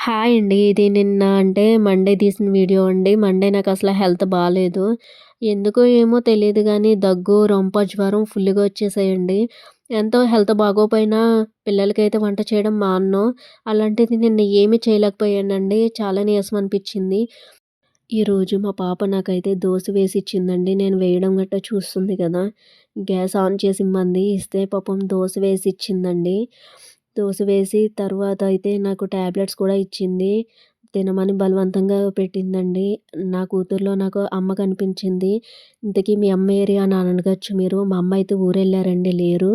Hi అండి. ఇది నిన్న అంటే మండే తీసిన వీడియో అండి. మండే నాకసల హెల్త్ బాలేదు. ఎందుకో ఏమో తెలీదు గానీ దగ్గు, రొంప, జ్వరం ఫుల్లుగా వచ్చేసాయండి. ఎంతో హెల్త్ బాగోపోయినా పిల్లలకైతే వంట చేయడం మానను. అలాంటిది నిన్న ఏమీ చేయలేకపోయానండి. చాలా నీరసం అనిపిచ్చింది. ఈరోజు మా పాప నాకైతే దోస వేసిచ్చిందండి. నేను వేయడం గట్టా చూస్తుంది కదా! గ్యాస్ ఆన్ చేసి ఇమ్మంది. ఇస్తే పాపం దోస వేసిచ్చిందండి. దోస వేసి తర్వాత అయితే నాకు టాబ్లెట్స్ కూడా ఇచ్చింది. తినమని బలవంతంగా పెట్టిందండి. నా కూతురులో నాకు అమ్మ కనిపించింది. ఇంతకీ మీ అమ్మ ఏరి అని అడగొచ్చు మీరు. మా అమ్మ అయితే ఊరెళ్ళారండి లేరు.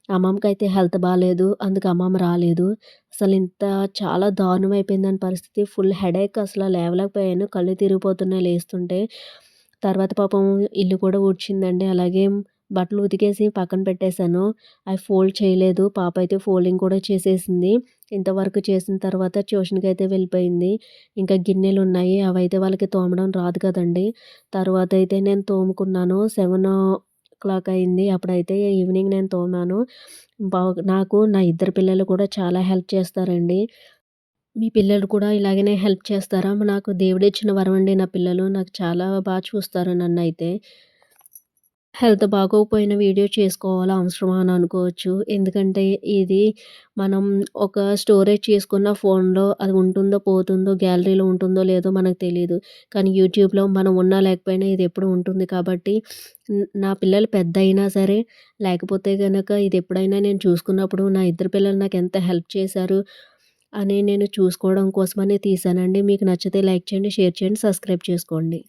అమ్మమ్మకైతే హెల్త్ బాలేదు. అందుకు అమ్మమ్మ రాలేదు. అసలింత చాలా దారుణమైపోయిందని పరిస్థితి. ఫుల్ హెడేక్ అసల లేవలేకపోయాను. కళ్ళు తిరిగిపోతున్నాయి లేస్తుంటే. తర్వాత పాపం ఇల్లు కూడా ఊడ్చిందండి. అలాగే బట్టలు ఉతికేసి పక్కన పెట్టేశాను. అవి ఫోల్డ్ చేయలేదు. పాప అయితే ఫోల్డింగ్ కూడా చేసేసింది. ఇంతవరకు చేసిన తర్వాత ట్యూషన్‌కైతే వెళ్ళిపోయింది. ఇంకా గిన్నెలున్నాయి. అవైతే వాళ్ళకి తోమడం రాదు కదండీ! తర్వాతయితే నేను తోముకున్నాను. 7:00 అయింది. అప్పుడైతే ఈవినింగ్ నేను తోమాను. నాకు నా ఇద్దరు పిల్లలు కూడా చాలా హెల్ప్ చేస్తారండి. మీ పిల్లలు కూడా ఇలాగనే హెల్ప్ చేస్తారా? నాకు దేవుడిచ్చిన వరమండి నా పిల్లలు. నాకు చాలా చూస్తారు నన్నైతే. హెల్త్ బాగోకపోయినా వీడియో చేసుకోవాలా అవసరమా అని అనుకోవచ్చు. ఎందుకంటే ఇది మనం ఒక స్టోరేజ్ చేసుకున్న ఫోన్‌లో అది ఉంటుందో, పోతుందో, గ్యాలరీలో ఉంటుందో లేదో మనకు తెలీదు. కానీ యూట్యూబ్‌లో మనం ఉన్నా లేకపోయినా ఇది ఎప్పుడూ ఉంటుంది కాబట్టి నా పిల్లలు పెద్దయినా సరే, లేకపోతే గనక ఇది ఎప్పుడైనా నేను చూసుకున్నప్పుడు నా ఇద్దరు పిల్లలు నాకెంత హెల్ప్ చేశారు అని నేను చూసుకోవడం కోసమనే తీశానండి. మీకు నచ్చితే లైక్ చేయండి, షేర్ చేయండి, సబ్స్క్రైబ్ చేసుకోండి.